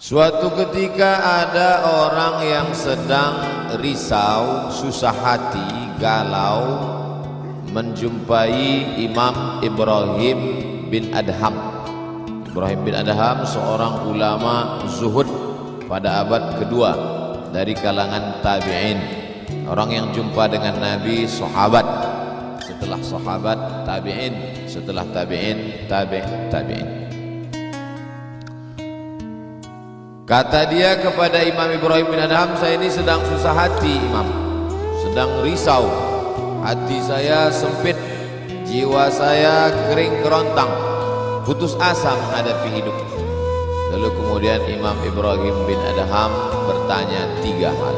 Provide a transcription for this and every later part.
Suatu ketika ada orang yang sedang risau, susah hati, galau, menjumpai Imam Ibrahim bin Adham. Ibrahim bin Adham seorang ulama zuhud pada abad kedua dari kalangan tabi'in. Orang yang jumpa dengan Nabi, sahabat, setelah sahabat tabi'in, setelah tabi'in tabi'in. Kata dia kepada Imam Ibrahim bin Adham, saya ini sedang susah hati Imam, sedang risau, hati saya sempit, jiwa saya kering kerontang, putus asa menghadapi hidup. Lalu kemudian Imam Ibrahim bin Adham bertanya 3 hal.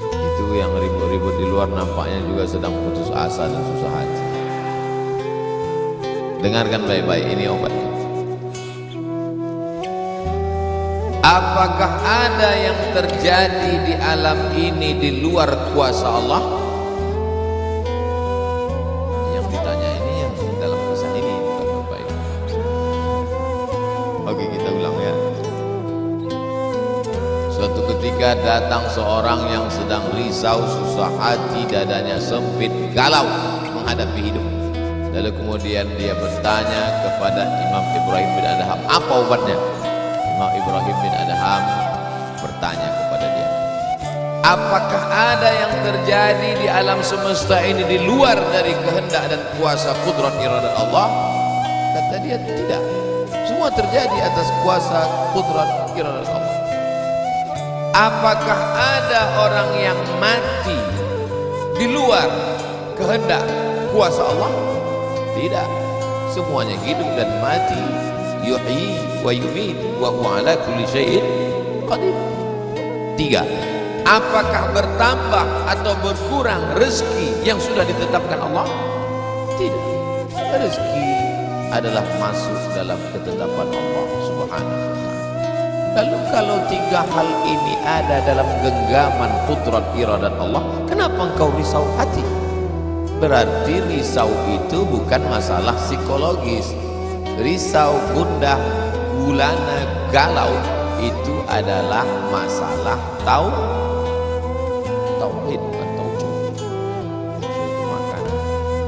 Itu yang ribut-ribut di luar nampaknya juga sedang putus asa dan susah hati. Dengarkan baik-baik, ini obatnya. Apakah ada yang terjadi di alam ini di luar kuasa Allah? Yang ditanya ini yang dalam kisah ini, bukan Bapak Ibu. Oke, kita ulang ya. Suatu ketika datang seorang yang sedang risau, susah hati, dadanya sempit, galau menghadapi hidup. Lalu kemudian dia bertanya kepada Imam Ibrahim bin Adham, apa obatnya? Imam Ibrahim bin Adham bertanya kepada dia, apakah ada yang terjadi di alam semesta ini di luar dari kehendak dan kuasa kudrat iradat Allah? Kata dia, tidak, semua terjadi atas kuasa kudrat iradat Allah. Apakah ada orang yang mati di luar kehendak kuasa Allah? Tidak, semuanya hidup dan mati. Yuhyi wa yumit wa huwa ala kulli syai'in qadir. 3. Apakah bertambah atau berkurang rezeki yang sudah ditetapkan Allah? Tidak. Rezeki adalah masuk dalam ketetapan Allah Subhanahu wa ta'ala. Lalu kalau 3 hal ini ada dalam genggaman kudrat iradat Allah, kenapa engkau risau hati? Berarti risau itu bukan masalah psikologis. Risau, gundah, gulana, galau itu adalah masalah tauhid, bukan tauhid.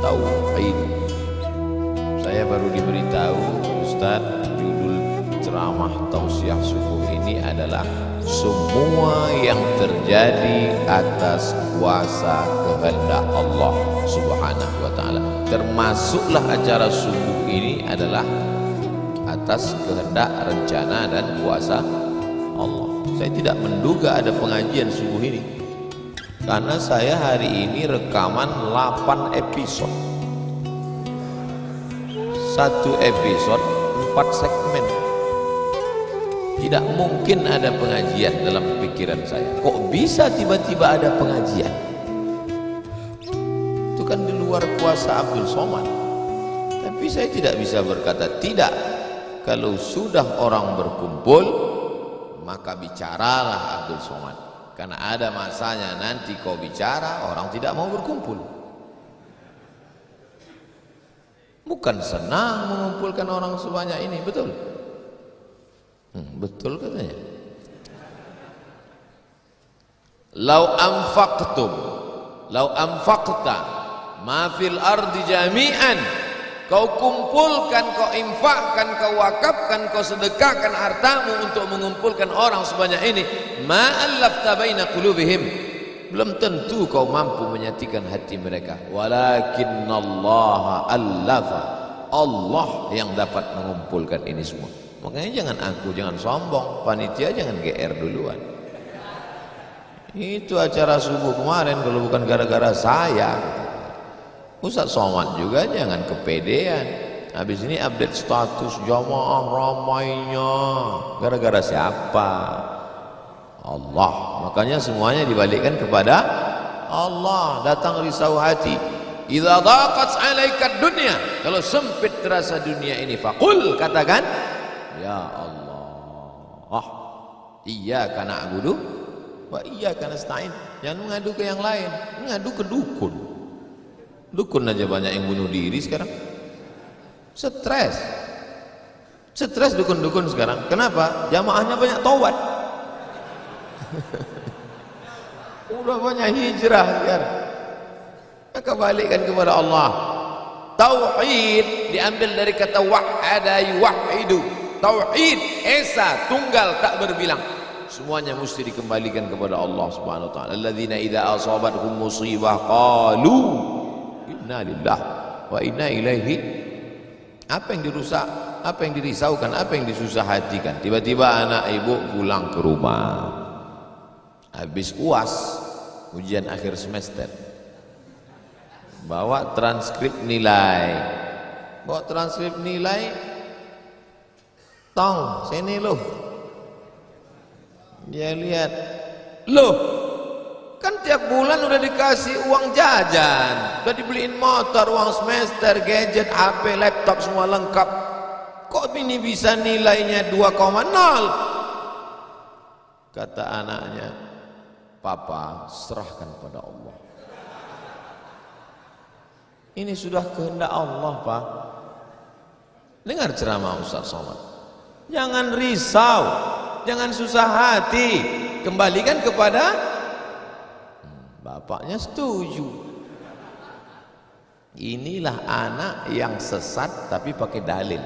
Tauhid. Saya baru diberitahu, Ustaz, judul ceramah tausiah subuh ini adalah semua yang terjadi atas kuasa kehendak Allah Subhanahu wa ta'ala. Termasuklah acara subuh ini adalah atas kehendak, rencana dan kuasa Allah. Saya tidak menduga ada pengajian subuh ini, karena saya hari ini rekaman 8 episode. 1 episode 4 segmen. Tidak mungkin ada pengajian dalam pikiran saya. Kok bisa tiba-tiba ada pengajian? Itu kan di luar kuasa Abdul Somad. Tapi saya tidak bisa berkata tidak. Kalau sudah orang berkumpul, maka bicaralah Abdul Somad. Karena ada masanya nanti kau bicara, orang tidak mau berkumpul. Bukan senang mengumpulkan orang sebanyak ini, betul? Betul katanya. Lau anfaqta ma fil ardi jami'an, kau kumpulkan, kau infakkan, kau wakafkan, kau sedekahkan hartamu untuk mengumpulkan orang sebanyak ini, ma allafta baina qulubihim, belum tentu kau mampu menyatukan hati mereka. Walakinnallaha allafa, Allah yang dapat mengumpulkan ini semua. Makanya jangan aku, jangan sombong, panitia jangan GR duluan. Itu acara subuh kemarin kalau bukan gara-gara saya, Ustaz Somad juga jangan kepedean. Habis ini update status jamaah ramainya, gara-gara siapa? Allah. Makanya semuanya dibalikkan kepada Allah. Datang risau hati, idza daqat 'alaika dunya, kalau sempit terasa dunia ini, faqul, katakan, ya Allah, iyyaka na'budu wa iyyaka nasta'in. Jangan mengadu ke yang lain, mengadu ke dukun. Dukun aja banyak yang bunuh diri sekarang. Stres. Stres dukun-dukun sekarang. Kenapa? Jamaahnya banyak taubat. Udah banyak hijrah sekarang. Maka balikkan kepada Allah. Tauhid diambil dari kata wahada yuwahidu. Tauhid esa, tunggal, tak berbilang. Semuanya mesti dikembalikan kepada Allah Subhanahu wa taala. Alladzina idza asabathum musibah qalu inna lillahi wa inna ilaihi. Apa yang dirusak, apa yang dirisaukan, apa yang disusah hatikan. Tiba-tiba anak ibu pulang ke rumah. Habis UAS, ujian akhir semester. Bawa transkrip nilai. Bawa transkrip nilai. Tong, sini loh. Dia lihat, loh, kan tiap bulan udah dikasih uang jajan, udah dibeliin motor, uang semester, gadget, HP, laptop semua lengkap. Kok ini bisa nilainya 2,0? Kata anaknya, Papa, serahkan pada Allah. Ini sudah kehendak Allah, Pak. Dengar ceramah Ustaz Somad. Jangan risau, jangan susah hati, kembalikan kepada bapaknya. Setuju. Inilah anak yang sesat tapi pakai dalil.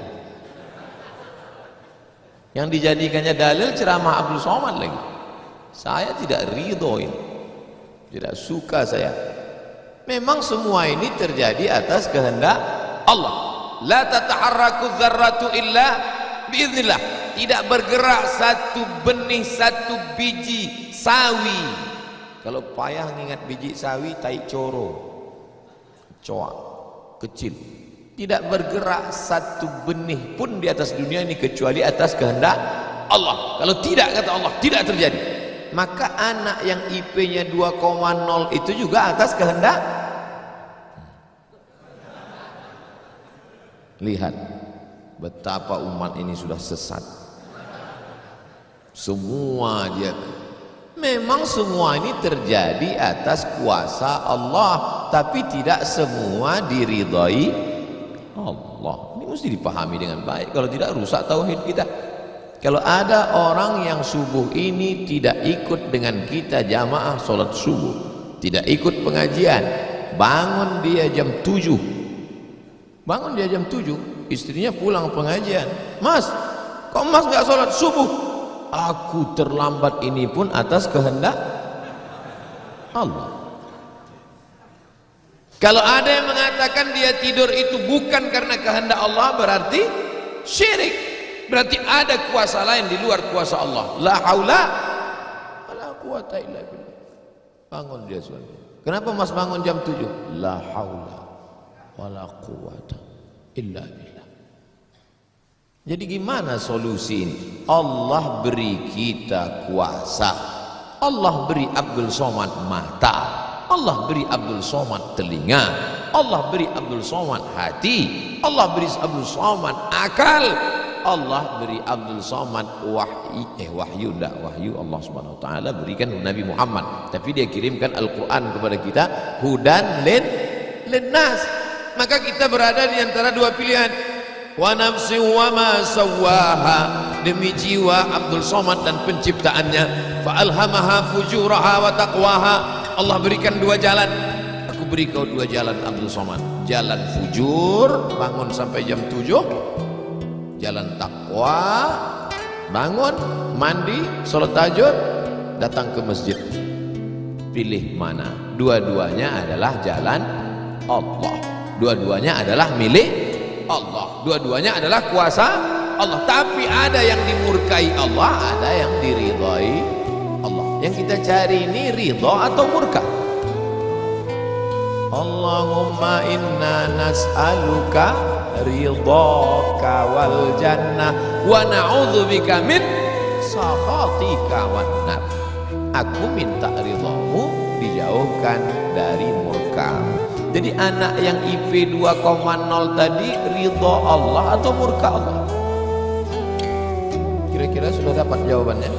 Yang dijadikannya dalil ceramah Abdul Somad lagi. Saya tidak ridho ini, tidak suka saya. Memang semua ini terjadi atas kehendak Allah. La tataharraku dzarratu illa biiznillah. Tidak bergerak satu benih, satu biji sawi. Kalau payah ngingat biji sawi, tai coro, coak kecil. Tidak bergerak satu benih pun di atas dunia ini kecuali atas kehendak Allah. Kalau tidak, kata Allah, tidak terjadi. Maka anak yang IP-nya 2,0 itu juga atas kehendak. Lihat betapa umat ini sudah sesat. Semua dia, memang semua ini terjadi atas kuasa Allah, tapi tidak semua diridhai Allah. Ini mesti dipahami dengan baik, kalau tidak rusak tauhid kita. Kalau ada orang yang subuh ini tidak ikut dengan kita jamaah sholat subuh, tidak ikut pengajian, bangun dia jam 7, bangun dia jam 7, istrinya pulang pengajian, Mas, kok Mas nggak sholat subuh? Aku terlambat, ini pun atas kehendak Allah. Kalau ada yang mengatakan dia tidur itu bukan karena kehendak Allah, berarti syirik. Berarti ada kuasa lain di luar kuasa Allah. La haula wala quwata illa billah. Bangun dia suami. Kenapa Mas bangun jam 7? La haula wala quwata illa billah. Jadi gimana solusi ini? Allah beri kita kuasa. Allah beri Abdul Somad mata. Allah beri Abdul Somad telinga. Allah beri Abdul Somad hati. Allah beri Abdul Somad akal. Allah beri Abdul Somad wahyu Allah Subhanahu wa taala berikan Nabi Muhammad, tapi dia kirimkan Al-Qur'an kepada kita, hudan linnas. Maka kita berada di antara dua pilihan. Wa nafsi wa ma sawwaha, demi jiwa Abdul Somad dan penciptaannya. Fa alhamaha fujuraha wa taqwaha. Allah berikan dua jalan. Aku beri kau dua jalan Abdul Somad. Jalan fujur, bangun sampai jam 7. Jalan takwa, bangun, mandi, sholat tahajud, datang ke masjid. Pilih mana? Dua-duanya adalah jalan Allah. Dua-duanya adalah milik Allah. Dua-duanya adalah kuasa Allah. Tapi ada yang dimurkai Allah, ada yang diridhai Allah. Yang kita cari ini ridha atau murka? Allahumma inna nas'aluka ridhaka wal jannah wa na'udzubika min sakhatika wan nar. Aku minta ridhamu, dijauhkan dari murka. Jadi anak yang IP 2,0 tadi ridha Allah atau murka Allah? Kira-kira sudah dapat jawabannya?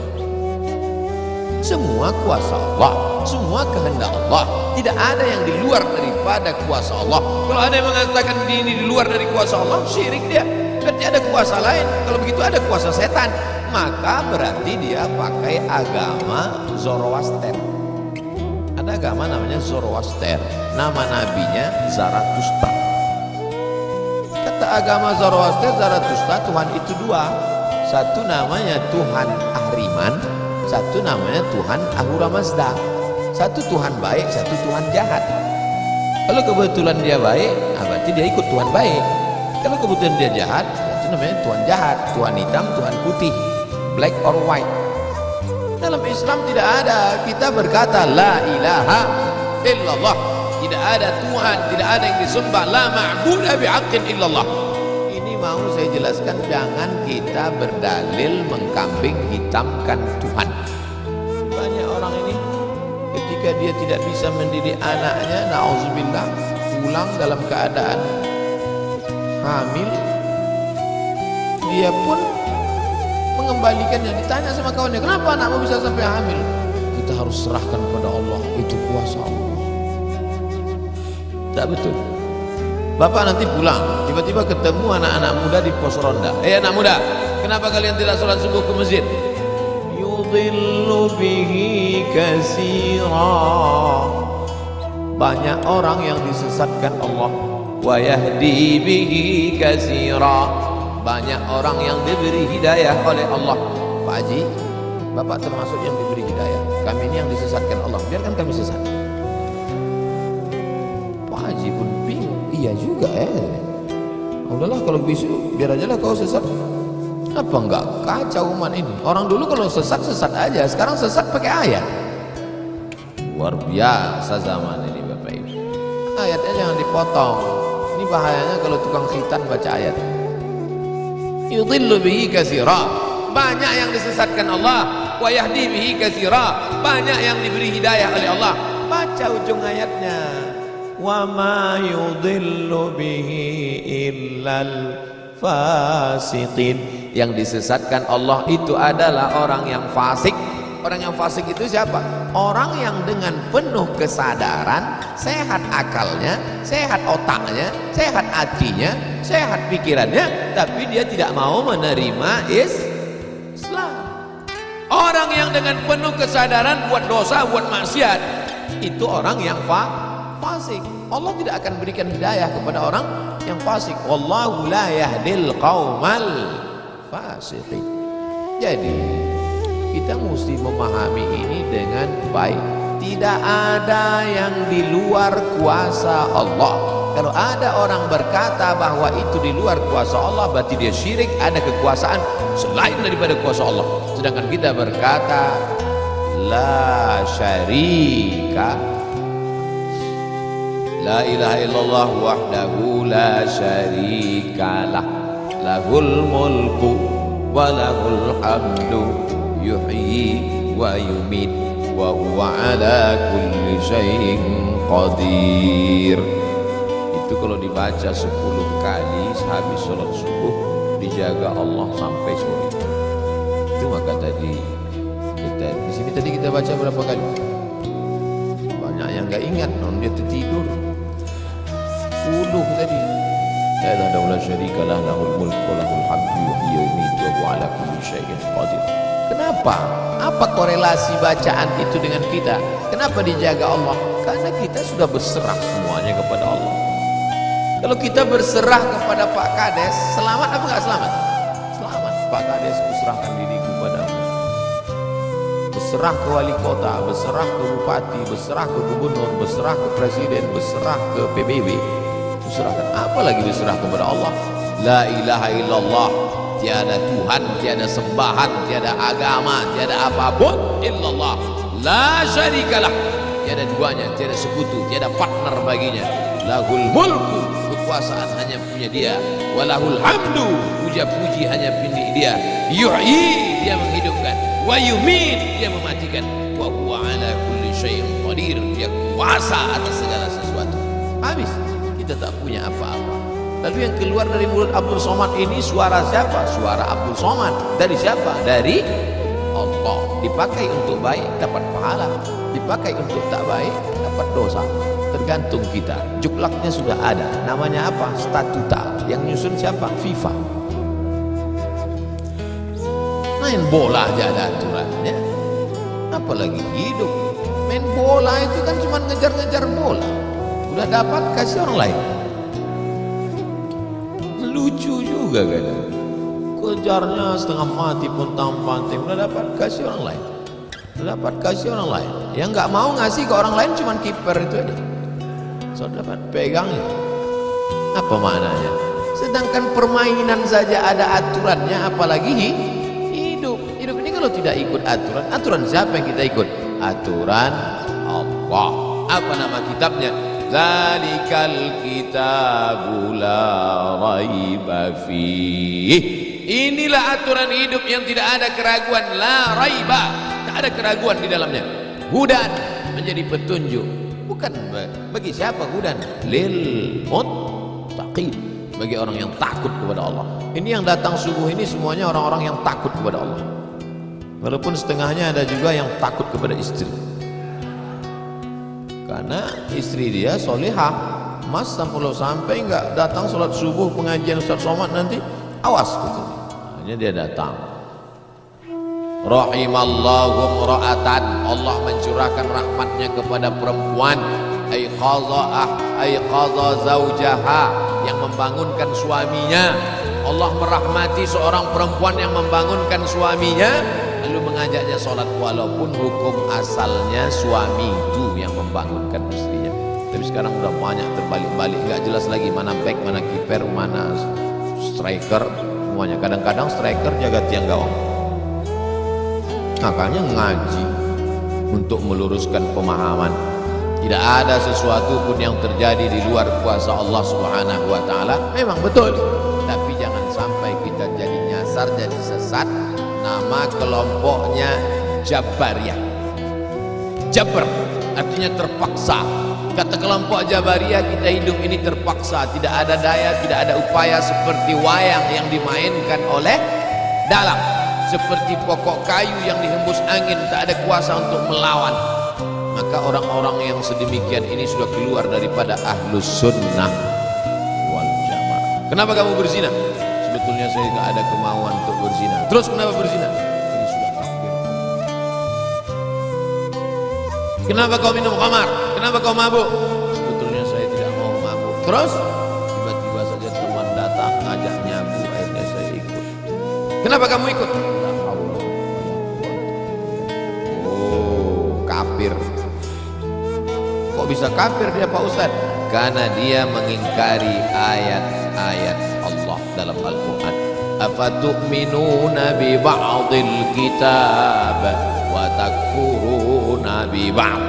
Semua kuasa Allah, semua kehendak Allah. Tidak ada yang di luar daripada kuasa Allah. Kalau ada yang mengatakan ini di luar dari kuasa Allah, syirik dia. berarti ada kuasa lain. Kalau begitu ada kuasa setan, maka berarti dia pakai agama Zoroaster. Ada agama namanya Zoroaster, nama nabinya Zarathustra. Kata agama Zoroaster, Zarathustra, Tuhan itu dua. Satu namanya Tuhan Ahriman, satu namanya Tuhan Ahura Mazda. Satu Tuhan baik, satu Tuhan jahat. Kalau kebetulan dia baik, berarti dia ikut Tuhan baik. Kalau kebetulan dia jahat, itu namanya Tuhan jahat. Tuhan hitam, Tuhan putih, black or white. Dalam Islam tidak ada kita berkata la ilaha illallah. Tidak ada Tuhan, tidak ada yang disembah, la ma'budu bihaqqin illallah. Ini mau saya jelaskan, jangan kita berdalil mengkambing hitamkan Tuhan. Banyak orang ini ketika dia tidak bisa mendidik anaknya, na'udzubillah, pulang dalam keadaan hamil, dia pun mengembalikannya. Ditanya sama kawannya, kenapa anakmu bisa sampai hamil? Kita harus serahkan kepada Allah, itu kuasa Allah. Tak betul. Bapak nanti pulang, tiba-tiba ketemu anak-anak muda di pos ronda. Anak muda, kenapa kalian tidak sholat subuh ke masjid? Yudhillu bihi katsira. Banyak orang yang disesatkan Allah. Wa yahdi bihi katsira. Banyak orang yang diberi hidayah oleh Allah. Pak Haji, Bapak termasuk yang diberi hidayah. Kami ini yang disesatkan Allah, biarkan kami sesat. Pak Haji pun bingung. Iya juga udahlah kalau bisa biar aja lah kau sesat. Apa enggak kacau umat ini? Orang dulu kalau sesat aja, sekarang sesat pakai ayat. Luar biasa zaman ini Bapak Ibu. Ayatnya jangan dipotong. Ini bahayanya kalau tukang khitan baca ayat. Yudhillu bihi katsira. Banyak yang disesatkan Allah. Wa yahdi bihi katsira. Banyak yang diberi hidayah oleh Allah. Baca ujung ayatnya. Wa ma yudhillu bihi illal fasiqin. Yang disesatkan Allah itu adalah orang yang fasik. Orang yang fasik itu siapa? Orang yang dengan penuh kesadaran, sehat akalnya, sehat otaknya, sehat hatinya, sehat pikirannya, tapi dia tidak mau menerima Islam. Orang yang dengan penuh kesadaran buat dosa, buat maksiat, itu orang yang fasik. Allah tidak akan berikan hidayah kepada orang yang fasik. Wallahu la yahdil qaumal fasiqin. Jadi kita mesti memahami ini dengan baik. Tidak ada yang di luar kuasa Allah. Kalau ada orang berkata bahwa itu di luar kuasa Allah, berarti dia syirik, ada kekuasaan selain daripada kuasa Allah. Sedangkan kita berkata la syarika, la ilaha illallah wahdahu la syarikalah, lahul mulku wa lahul hamdu yuhyi wa yumit wa huwa ala kulli syai'in qadir. Itu kalau dibaca 10 kali sehabis sholat subuh, dijaga Allah sampai sore. Itu maka tadi kita di sini tadi kita baca berapa kali? Banyak yang nggak ingat, non dia tertidur. 10 tadi. La ilaha illa syarika lah, lahul mulku wa lahul hamdu yuhyi wa yumiitu wa huwa ala kulli syai'in qadir. Kenapa? Apa korelasi bacaan itu dengan kita? Kenapa dijaga Allah? Karena kita sudah berserah semuanya kepada Allah. Kalau kita berserah kepada Pak Kades, selamat apa enggak selamat? Selamat. Pak Kades, kuserahkan diriku padamu. Berserah ke wali kota, berserah ke bupati, berserah ke gubernur, berserah ke presiden, berserah ke PBB. Berserahkan. Apa lagi berserah kepada Allah? La ilaha illallah. Tiada Tuhan, tiada sembahan, tiada agama, tiada apapun illallah. La syarikalah. Tiada duanya, tiada sekutu, tiada partner baginya. Lahul mulku, kekuasaan hanya punya dia. Walahul hamdu, puja-puji hanya punya dia. Yuhyi, dia menghidupkan. Wa yumit, dia mematikan. Wa huwa ala kulli syai'in qadir, dia kuasa atas segala sesuatu. Habis, kita tak punya apa-apa. Lalu yang keluar dari mulut Abdul Somad ini suara siapa? Suara Abdul Somad. Dari siapa? Dari Allah. Dipakai untuk baik dapat pahala, dipakai untuk tak baik dapat dosa. Tergantung kita. Juklaknya sudah ada. Namanya apa? Statuta. Yang nyusun siapa? FIFA. Main bola aja ada aturannya, apalagi hidup. Main bola itu kan cuma ngejar-ngejar bola, udah dapat kasih orang lain. Lucu juga kan, kejarnya setengah mati pun tanpa tim, udah dapat kasih orang lain, udah dapat kasih orang lain. Yang nggak mau ngasih ke orang lain cuma kiper itu aja, so dapat pegangnya. Apa maknanya? Sedangkan permainan saja ada aturannya, apalagi hidup. Hidup ini kalau tidak ikut aturan, aturan siapa yang kita ikut? Aturan Allah. Apa nama kitabnya? Zalikal kitabu la raiba fih. Inilah aturan hidup yang tidak ada keraguan, la raiba, tak ada keraguan di dalamnya. Hudan, menjadi petunjuk. Bukan bagi siapa hudan? Lil muttaqin, bagi orang yang takut kepada Allah. Ini yang datang subuh ini semuanya orang-orang yang takut kepada Allah. Walaupun setengahnya ada juga yang takut kepada istri, karena istri dia solihah. Mas sampai nggak datang sholat subuh pengajian Ustaz Somad nanti, awas gitu. Hanya dia datang. Rahimallahu mra'atan, Allah mencurahkan rahmatnya kepada perempuan. Aiqadha zaujaha, yang membangunkan suaminya. Allah merahmati seorang perempuan yang membangunkan suaminya lalu mengajaknya sholat, walaupun hukum asalnya suami itu yang membangunkan istrinya. Tapi sekarang udah banyak terbalik-balik, nggak jelas lagi mana back, mana kiper, mana striker, semuanya. Kadang-kadang striker jaga tiang gawang. Makanya ngaji untuk meluruskan pemahaman. Tidak ada sesuatu pun yang terjadi di luar kuasa Allah Subhanahu wa taala. Memang betul, tapi jangan sampai kita jadi nyasar, jadi sesat. Nama kelompoknya Jabariyah. Jabar artinya terpaksa. Kata kelompok Jabariyah, kita hidup ini terpaksa, tidak ada daya, tidak ada upaya, seperti wayang yang dimainkan oleh dalang, seperti pokok kayu yang dihembus angin, tak ada kuasa untuk melawan. Maka orang-orang yang sedemikian ini sudah keluar daripada ahlus sunnah wal jamaah. Kenapa kamu berzina? Sebetulnya saya tidak ada kemauan untuk berzina. Terus kenapa berzina? Ini sudah takdir. Kenapa kau minum khamar? Kenapa kau mabuk? Sebetulnya saya tidak mau mabuk. Terus tiba-tiba saja teman datang ngajak nyabu, akhirnya saya ikut. Kenapa kamu ikut? Oh, kafir. Kok bisa kafir dia Pak Ustaz? Karena dia mengingkari ayat-ayat Allah dalam Al-Quran. Afatu'minuna bi ba'dil kitab wa takfuruna bi ba'd.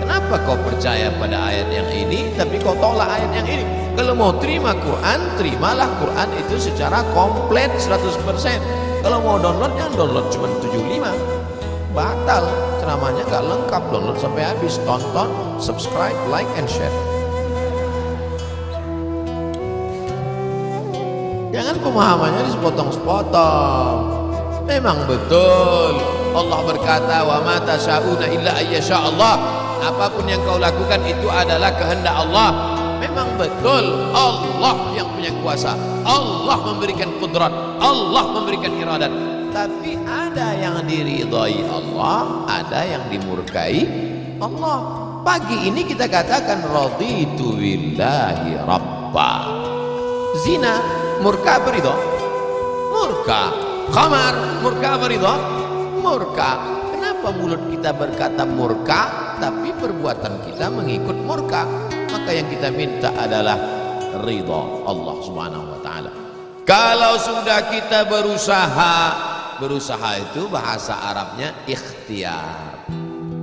Kenapa kau percaya pada ayat yang ini tapi kau tolak ayat yang ini? Kalau mau terima Quran, terimalah Quran itu secara komplit 100%. Kalau mau download, jangan download cuma 75. Batal, ceramahnya gak lengkap. Download sampai habis, tonton, subscribe, like and share. Jangan pemahamannya sepotong-sepotong. Memang betul Allah berkata, wa ma tasyauna illa ayyasha Allah. Apapun yang kau lakukan itu adalah kehendak Allah. Memang betul Allah yang punya kuasa, Allah memberikan kudrat, Allah memberikan iradat. Tapi ada yang diridhai Allah, ada yang dimurkai Allah. Pagi ini kita katakan raditu billahi rabba. Zina murka beridho? Murka. Khamar murka beridho? Murka. Kenapa mulut kita berkata murka tapi perbuatan kita mengikut murka? Maka yang kita minta adalah ridha Allah Subhanahu wa taala. Kalau sudah kita berusaha itu bahasa Arabnya ikhtiar.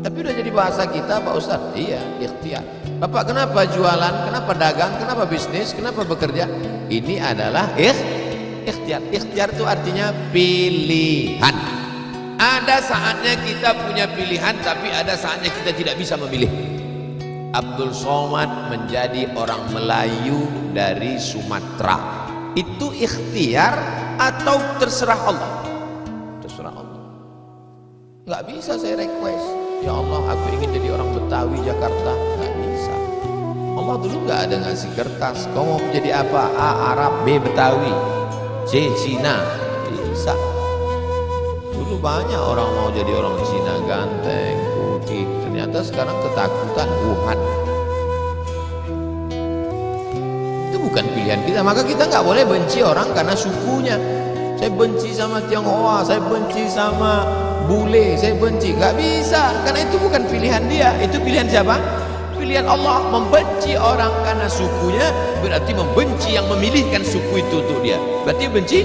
Tapi udah jadi bahasa kita Pak Ustaz? Iya, ikhtiar. Bapak kenapa jualan? Kenapa dagang? Kenapa bisnis? Kenapa bekerja? Ini adalah ikhtiar. Ikhtiar itu artinya pilihan. Ada saatnya kita punya pilihan, tapi ada saatnya kita tidak bisa memilih. Abdul Somad menjadi orang Melayu dari Sumatera. Itu ikhtiar atau terserah Allah? Terserah Allah. Nggak bisa saya request, ya Allah aku ingin jadi orang Betawi Jakarta. Nggak bisa. Allah dulu nggak ada ngasih kertas. Kau mau jadi apa? A. Arab, B. Betawi, C. Cina. Bisa. banyak orang mau jadi orang Cina ganteng, putih. Ternyata sekarang ketakutan Wuhan. Itu bukan pilihan kita. Maka kita nggak boleh benci orang karena sukunya. Saya benci sama Tionghoa, saya benci sama bule, saya benci. Nggak bisa, karena itu bukan pilihan dia. Itu pilihan siapa? Pilihan Allah. Membenci orang karena sukunya berarti membenci yang memilihkan suku itu untuk dia. Berarti benci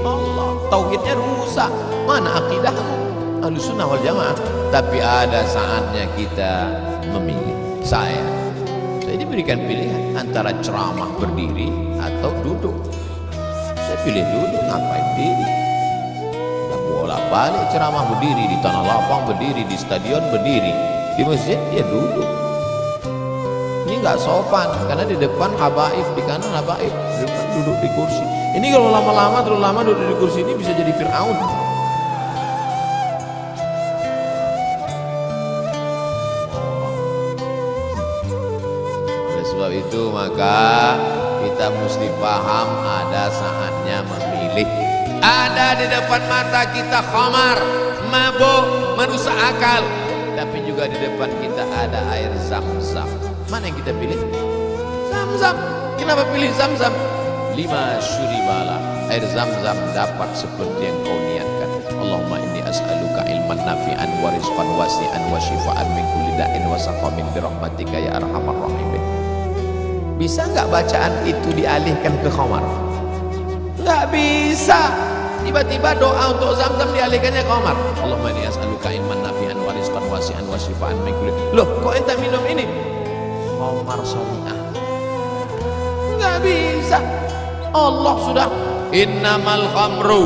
Allah. Tauhidnya rusak. Mana akidahmu? Ahlussunnah wal jamaah. Tapi ada saatnya kita memilih. Saya diberikan pilihan antara ceramah berdiri atau duduk. Saya pilih duduk. Ngapain diri? Udah bolak-balik ceramah berdiri, di tanah lapang berdiri, di stadion berdiri, di masjid dia duduk. Ini nggak sopan karena di depan habaib, di kanan habaib, di depan duduk di kursi. Ini kalau lama-lama terlalu lama duduk di kursi ini bisa jadi Fir'aun. Oleh sebab itu maka kita mesti paham ada saatnya memilih. Ada di depan mata kita khamar, mabuk, merusak akal, tapi juga di depan kita ada air Zam-Zam. Mana yang kita pilih? Zam-Zam. Kenapa pilih Zam-Zam? 5 syuribala, air Zam-Zam dapat seperti yang kau niatkan. Allahumma inni as'aluka ilman nafi'an wa rizqan wasi'an wa shifaan min kulli da'in wa saqamin bi rahmatika ya arhamar rahimin. Bisa nggak bacaan itu dialihkan ke khamar? Nggak bisa. Tiba-tiba doa untuk Zam-Zam dialihkannya ke khamar. Allahumma inni as'aluka ilman nafi'an wa rizqan wasi'an wa shifaan min kulli. Loh, kok ente minum ini? Khamar syariah. Nggak bisa. Allah sudah innamal khamru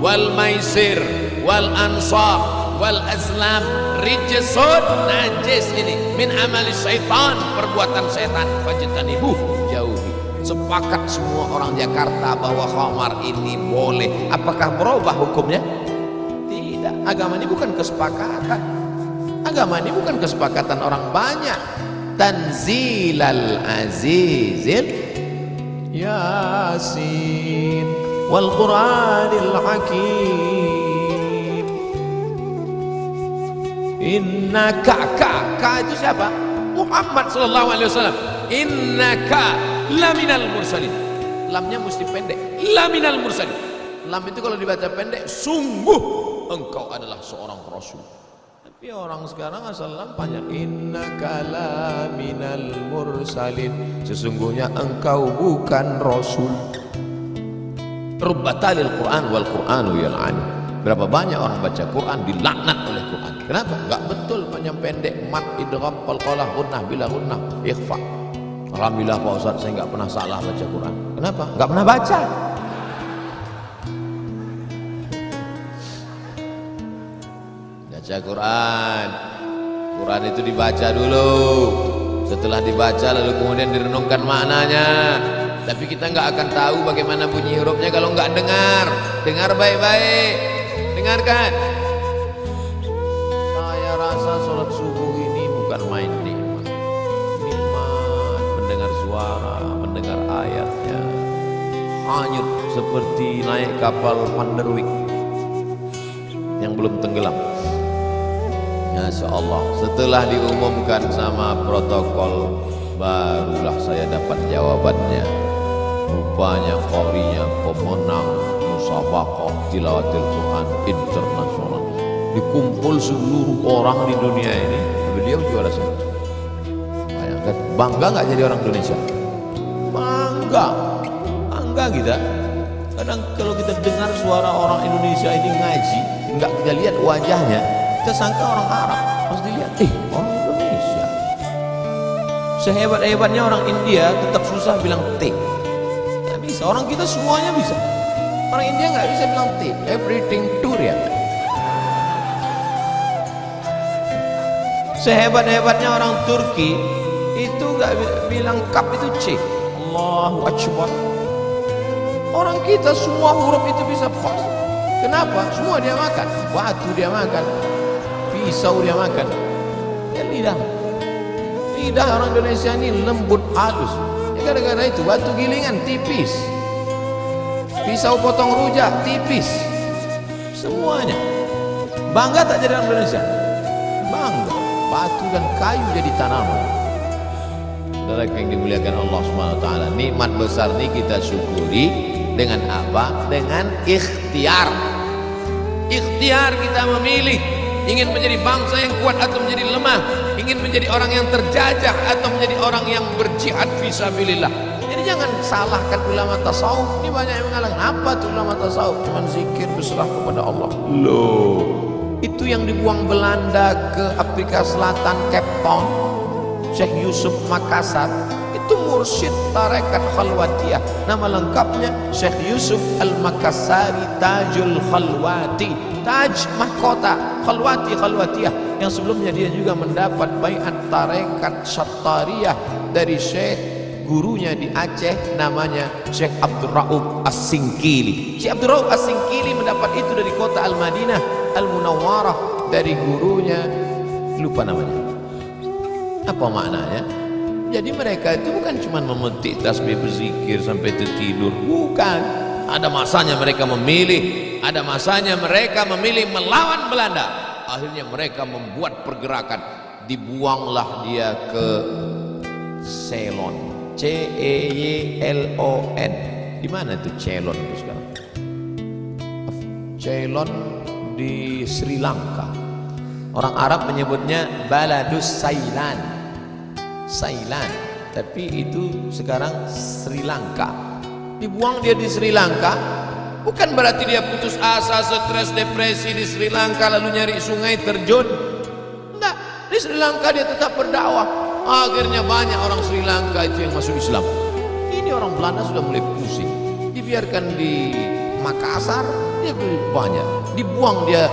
wal maisir wal ansab wal azlam rijsun, najis ini, min amali syaitan, perbuatan setan, fajtanibuh, jauhi. Sepakat semua orang Jakarta bahwa khamar ini boleh. Apakah berubah hukumnya? Tidak. Agama ini bukan kesepakatan. Agama ini bukan kesepakatan orang banyak. Tanzilal azizil Yasin wal Qur'anil Hakim. Innaka, ka itu siapa? Muhammad sallallahu alaihi wasallam. Innaka laminal mursalin. Lamnya mesti pendek. Laminal mursalin. Lam itu kalau dibaca pendek, sungguh engkau adalah seorang rasul. Tapi orang sekarang asal lam panjang. Innaka laminal mursalin. Sesungguhnya engkau bukan rasul. Rubbatalil Quran wal Quranu yal'ani. Berapa banyak orang baca Quran dilaknat oleh Quran. Kenapa? Enggak betul panjang pendek, mat, idgham, qalqalah, gunnah, bila gunnah, ikhfa. Alhamdulillah Pak Ustaz, saya enggak pernah salah baca Quran. Kenapa? Enggak pernah baca. Baca Quran. Quran itu dibaca dulu. Setelah dibaca lalu kemudian direnungkan maknanya. Tapi kita nggak akan tahu bagaimana bunyi hurufnya kalau nggak dengar. Dengar baik-baik. Dengarkan. Saya rasa sholat subuh ini bukan main nikmat. Nikmat mendengar suara, mendengar ayatnya. Hanyut seperti naik kapal Vanderwijk yang belum tenggelam. Masya Allah. Setelah diumumkan sama protokol, barulah saya dapat jawabannya. Rupanya qorinya pemenang musabaqah tilawatil Quran internasional. Dikumpul seluruh orang di dunia ini, beliau juara satu. Bayangkan, bangga nggak jadi orang Indonesia? Bangga, bangga kita. Kadang kalau kita dengar suara orang Indonesia ini ngaji, nggak kita lihat wajahnya, kita sangka orang Arab. Pas dilihat, orang Indonesia. Sehebat-hebatnya orang India tetap susah bilang T. Nggak bisa, orang kita semuanya bisa. Orang India nggak bisa bilang T. Everything durian. Sehebat-hebatnya orang Turki itu nggak bilang kap itu C. Allahu Akbar. Orang kita semua huruf itu bisa pas. Kenapa? Semua dia makan. Batu dia makan, pisau dia makan. Ya lidah. Lidah orang Indonesia ini lembut halus. Ya gara-gara itu batu gilingan tipis. Pisau potong rujak tipis. Semuanya. Bangga tak jadi orang Indonesia? Bangga. Batu dan kayu jadi tanaman. Saudara yang dimuliakan Allah Subhanahu wa taala, nikmat besar ini kita syukuri dengan apa? Dengan ikhtiar. Ikhtiar kita memilih ingin menjadi bangsa yang kuat atau menjadi lemah, ingin menjadi orang yang terjajah atau menjadi orang yang berjihad fisabilillah. Jadi jangan salahkan ulama tasawuf. Ini banyak yang mengatakan, apa tuh ulama tasawuf? Cuman zikir berserah kepada Allah. Loh, itu yang dibuang Belanda ke Afrika Selatan, Cape Town, Syekh Yusuf Makassar, itu mursyid tarekat khalwatiyah. Nama lengkapnya Syekh Yusuf Al-Makassari Tajul Khalwati, taj mahkota, khalwati, khalwatiyah, yang sebelumnya dia juga mendapat baiat tarekat Syattariyah dari Syekh gurunya di Aceh, namanya Syekh Abdul Rauf As-Singkili. Syekh Abdul Rauf As-Singkili mendapat itu dari kota Al-Madinah Al-Munawwarah, dari gurunya, lupa namanya. Apa maknanya? Jadi mereka itu bukan cuma memetik tasbih berzikir sampai tertidur, bukan. Ada masanya mereka memilih, ada masanya mereka memilih melawan Belanda. Akhirnya mereka membuat pergerakan, dibuanglah dia ke Ceylon, Ceylon. Di mana itu Ceylon itu sekarang? Ceylon di Sri Lanka. Orang Arab menyebutnya Baladus Sailan, Sailan, tapi itu sekarang Sri Lanka. Dibuang dia di Sri Lanka, bukan berarti dia putus asa, stres, depresi di Sri Lanka lalu nyari sungai terjun. Enggak, di Sri Lanka dia tetap berdakwah. Akhirnya banyak orang Sri Lanka itu yang masuk Islam. Ini orang Belanda sudah mulai pusing. Dibiarkan di Makassar, dia banyak. Dibuang dia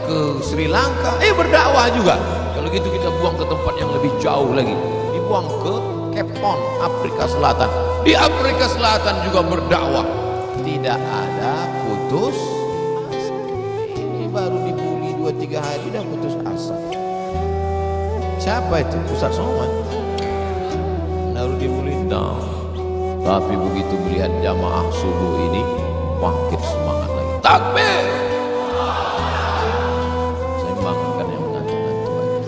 ke Sri Lanka, berdakwah juga. Kalau gitu kita buang ke tempat yang lebih jauh lagi. Dibuang ke Cape Town, Afrika Selatan. Di Afrika Selatan juga berdakwah. Tidak ada putus asa. Ini baru dibully 2-3 hari dah putus asa. Siapa itu? Ustaz Somad. Baru dibully down. Tapi begitu melihat jamaah subuh ini, bangkit semangat lagi. Takbir! Saya bangunkan yang mengantuk-ngantuk aja.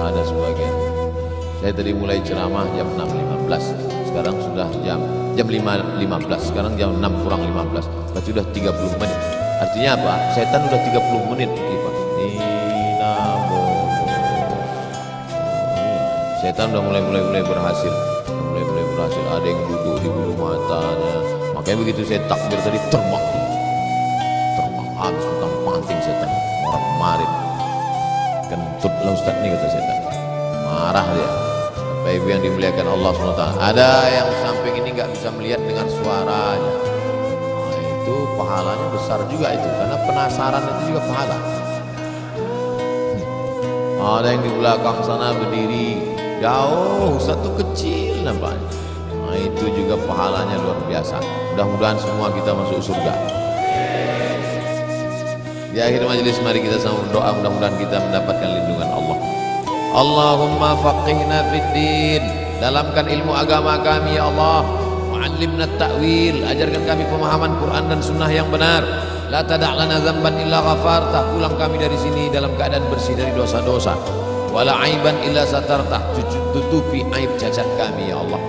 Ada sebagian. Saya tadi mulai ceramah jam 6.15. Sekarang sudah jam 5.15. Sekarang jam 6 kurang 15. Berarti sudah 30 menit. Artinya apa? Setan sudah 30 menit kipas. Setan sudah mulai berhasil. Mulai berhasil. Ada yang duduk di bulu matanya. Makanya begitu saya takbir tadi terbang habis tentang panting setan. Orang kemarin kentut lah Ustaz ini, kata setan. Marah dia. Bapak Ibu yang dimuliakan Allah SWT, ada yang samping ini nggak bisa melihat dengan suaranya. Nah, itu pahalanya besar juga itu, karena penasaran itu juga pahala. Ada yang di belakang sana berdiri jauh, satu kecil nampaknya. Nah, itu juga pahalanya luar biasa. Mudah-mudahan semua kita masuk surga. Di akhir majelis mari kita sama berdoa, mudah-mudahan kita mendapatkan lindungan Allah. Allahumma faqihna fid din, dalamkan ilmu agama kami ya Allah. Wa'allimna ta'wil, ajarkan kami pemahaman Quran dan sunnah yang benar. La tada' lana dzamban illa ghafartah, pulang kami dari sini dalam keadaan bersih dari dosa-dosa. Wala aiban illa satartah, tutupi aib cacat kami ya Allah.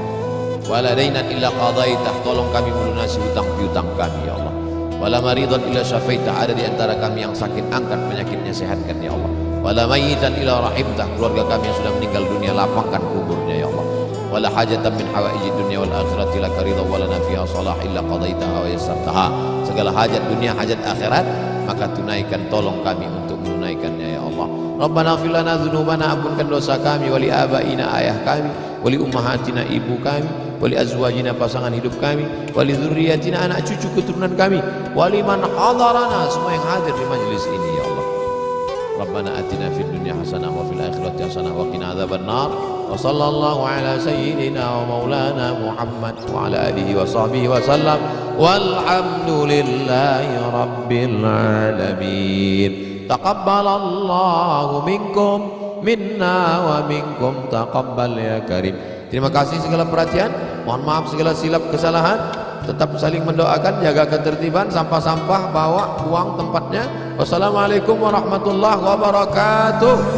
Wala dainan illa qadaitah, tolong kami melunasi hutang piutang kami ya Allah. Wala maridan illa syafaitah, ada di antara kami yang sakit, angkat penyakitnya, sehatkan ya Allah. Wala mayyitan illa rahimtah, keluarga kami yang sudah meninggal dunia lapangkan kuburnya ya Allah. Wala hajatan min hawaijid dunya wal akhirati laka ridha wa lana fiha salah illa qadaitaha wa yassartaha, segala hajat dunia hajat akhirat maka tunaikan, tolong kami untuk menunaikannya ya Allah. Rabbana ighfir lana dzunubana, ampunkan dosa kami, wali abaina, ayah kami, wali ummahatina, ibu kami, wali azwajina, pasangan hidup kami, wali dzurriyyatina, anak cucu keturunan kami, wali man hadarana, semua yang hadir di majelis ini ya Allah. Rabbana atina fid dunya hasanah wa fil akhirati hasanah wa qina adzabannar. Wa sallallahu ala sayyidina wa maulana Muhammad wa ala alihi wa sahbihi wa sallam. Walhamdulillahi rabbil alamin. Taqabbalallahu minkum minna wa minkum taqabbal ya karim. Terima kasih segala perhatian. Mohon maaf segala silap kesalahan. tetap saling mendoakan, jaga ketertiban, sampah-sampah bawa, buang tempatnya. Wassalamualaikum warahmatullahi wabarakatuh.